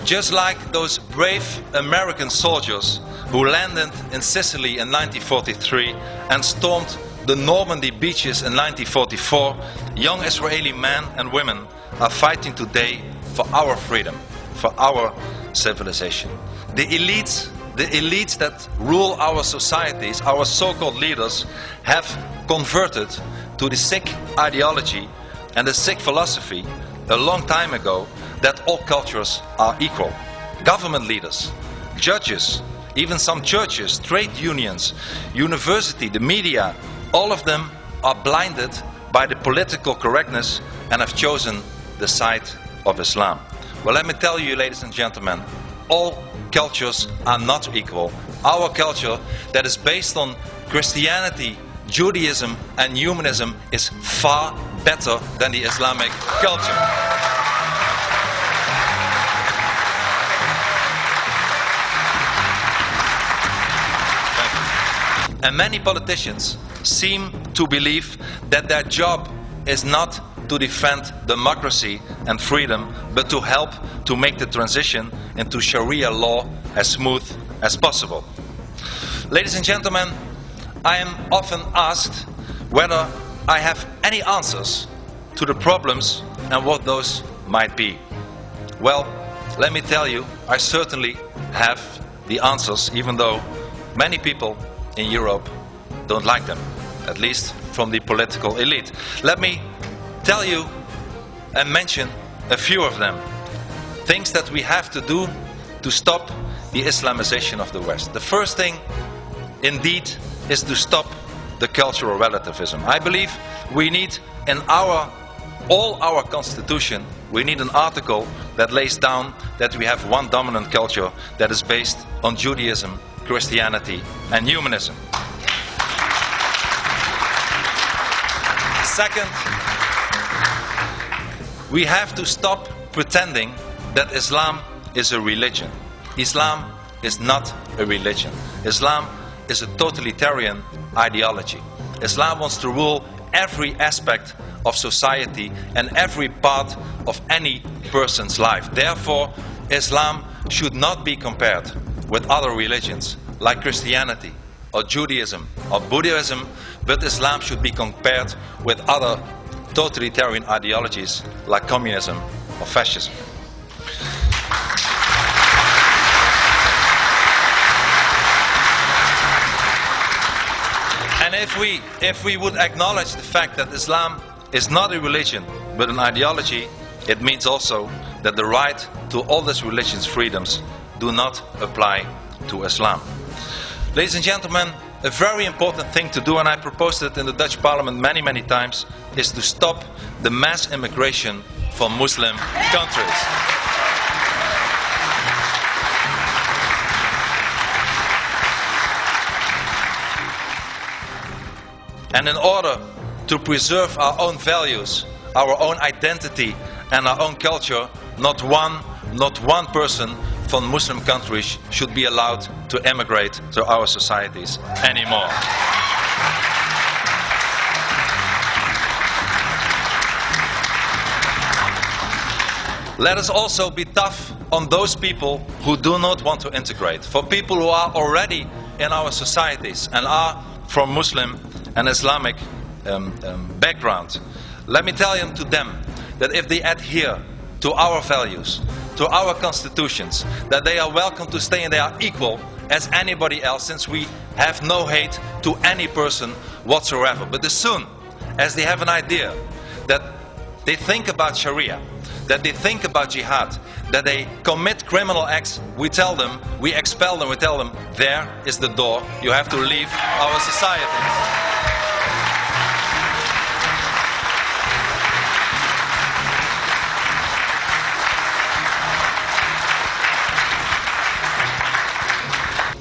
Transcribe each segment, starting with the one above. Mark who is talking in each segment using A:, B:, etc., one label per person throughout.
A: Just like those brave American soldiers who landed in Sicily in 1943 and stormed the Normandy beaches in 1944, young Israeli men and women are fighting today for our freedom, for our civilization. The elites that rule our societies, our so-called leaders, have converted to the sick ideology and the sick philosophy a long time ago that all cultures are equal. Government leaders, judges, even some churches, trade unions, university, the media, all of them are blinded by the political correctness and have chosen the side of Islam. Well, let me tell you, ladies and gentlemen, all cultures are not equal. Our culture that is based on Christianity, Judaism and humanism is far better than the Islamic culture. And many politicians seem to believe that their job is not to defend democracy and freedom, but to help to make the transition into Sharia law as smooth as possible. Ladies and gentlemen, I am often asked whether I have any answers to the problems and what those might be. Well, let me tell you, I certainly have the answers, even though many people in Europe don't like them, at least from the political elite. Let me tell you and mention a few of them. Things that we have to do to stop the Islamization of the West. The first thing, indeed, is to stop the cultural relativism. I believe we need in all our constitution, we need an article that lays down that we have one dominant culture that is based on Judaism, Christianity and humanism. Second, we have to stop pretending that Islam is a religion. Islam is not a religion. Islam is a totalitarian ideology. Islam wants to rule every aspect of society and every part of any person's life. Therefore, Islam should not be compared with other religions like Christianity or Judaism or Buddhism, but Islam should be compared with other totalitarian ideologies like communism or fascism. And if we would acknowledge the fact that Islam is not a religion but an ideology, it means also that the right to all these religious freedoms do not apply to Islam. Ladies and gentlemen, a very important thing to do, and I proposed it in the Dutch Parliament many times, is to stop the mass immigration from Muslim countries. And in order to preserve our own values, our own identity and our own culture, not one person from Muslim countries should be allowed to emigrate to our societies anymore. Let us also be tough on those people who do not want to integrate. For people who are already in our societies and are from Muslim and Islamic background, let me tell to them that if they adhere to our values, to our constitutions, that they are welcome to stay and they are equal as anybody else, since we have no hate to any person whatsoever. But as soon as they have an idea that they think about Sharia, that they think about jihad, that they commit criminal acts, we tell them, we expel them, we tell them, there is the door, you have to leave our society.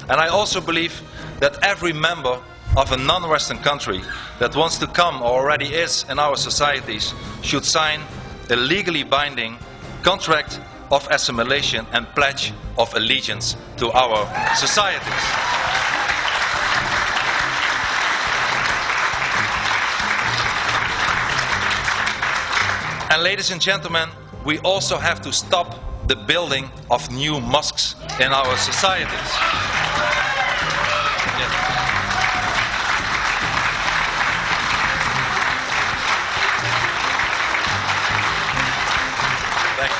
A: And I also believe that every member of a non-Western country that wants to come or already is in our societies should sign a legally binding contract of assimilation and pledge of allegiance to our societies. And ladies and gentlemen, we also have to stop the building of new mosques in our societies. Yes. Thank you.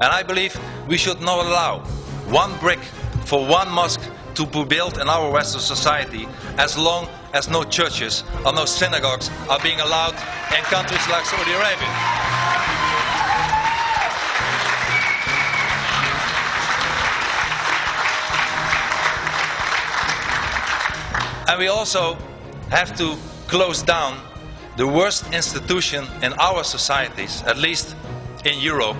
A: And I believe we should not allow one brick for one mosque to be built in our Western society as long as no churches or no synagogues are being allowed in countries like Saudi Arabia. And we also have to close down the worst institution in our societies, at least in Europe,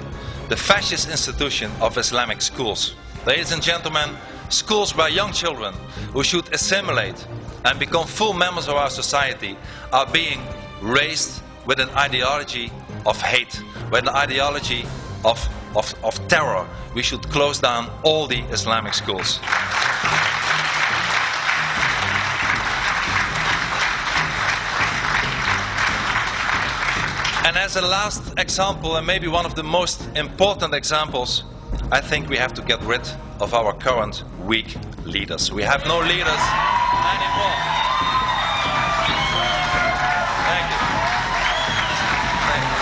A: the fascist institution of Islamic schools. Ladies and gentlemen, schools where young children who should assimilate and become full members of our society are being raised with an ideology of hate, with an ideology of terror. We should close down all the Islamic schools. And as a last example, and maybe one of the most important examples, I think we have to get rid of our current weak leaders. We have no leaders anymore. Thank you. Thank you.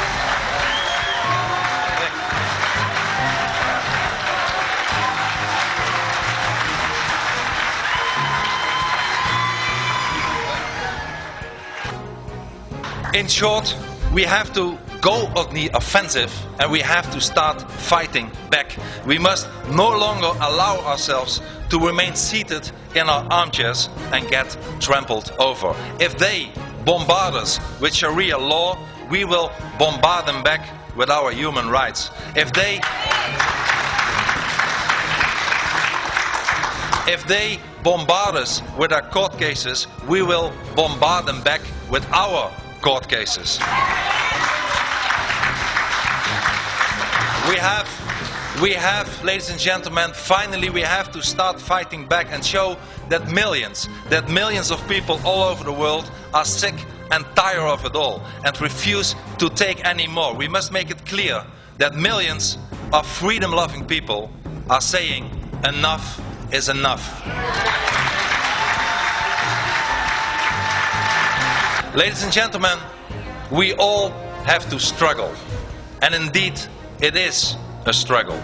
A: Thank you. In short, we have to go on the offensive and we have to start fighting back. We must no longer allow ourselves to remain seated in our armchairs and get trampled over. If they bombard us with Sharia law, we will bombard them back with our human rights. If they bombard us with our court cases, we will bombard them back with our court cases. We have, ladies and gentlemen, finally we have to start fighting back and show that millions of people all over the world are sick and tired of it all and refuse to take any more. We must make it clear that millions of freedom-loving people are saying enough is enough. Ladies and gentlemen, we all have to struggle, and indeed it is a struggle.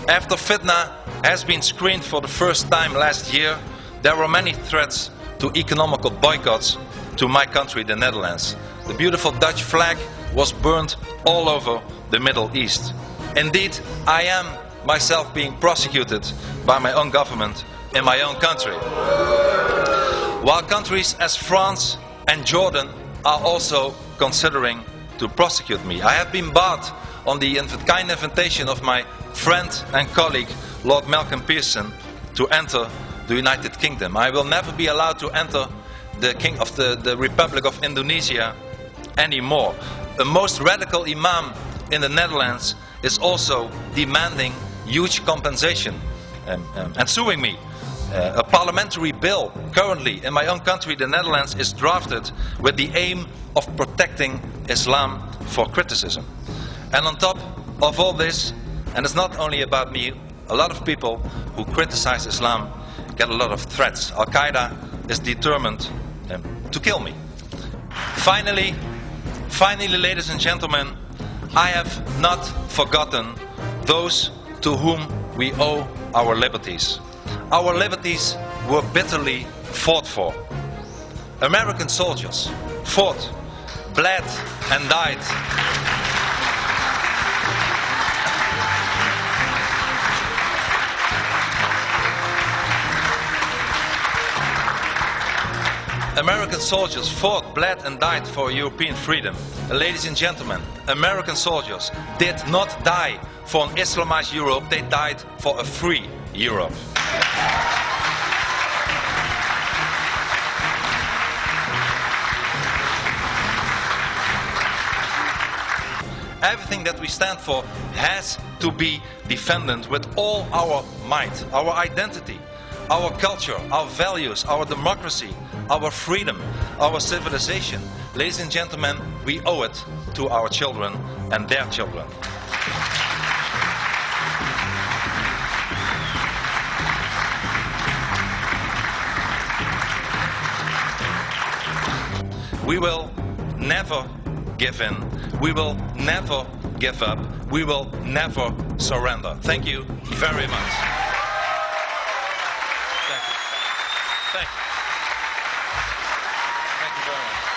A: After fitna has been screened for the first time last year, there were many threats to economical boycotts to my country, the Netherlands. The beautiful Dutch flag was burned all over the Middle East. Indeed, I am myself being prosecuted by my own government in my own country. While countries as France and Jordan are also considering to prosecute me. I have been barred on the kind invitation of my friend and colleague Lord Malcolm Pearson to enter the United Kingdom. I will never be allowed to enter the Republic of Indonesia anymore. The most radical imam in the Netherlands is also demanding huge compensation and suing me. A parliamentary bill currently in my own country, the Netherlands, is drafted with the aim of protecting Islam for criticism. And on top of all this, and it's not only about me, a lot of people who criticize Islam get a lot of threats. Al-Qaeda is determined to kill me. Finally, ladies and gentlemen, I have not forgotten those to whom we owe our liberties. Our liberties were bitterly fought for. American soldiers fought, bled and died. American soldiers fought, bled and died for European freedom. Ladies and gentlemen, American soldiers did not die for an Islamized Europe, they died for a free Europe. Everything that we stand for has to be defended with all our might, our identity, our culture, our values, our democracy, our freedom, our civilization. Ladies and gentlemen, we owe it to our children and their children. We will never give in. We will never give up. We will never surrender. Thank you very much. Thank you. Thank you. Thank you very much.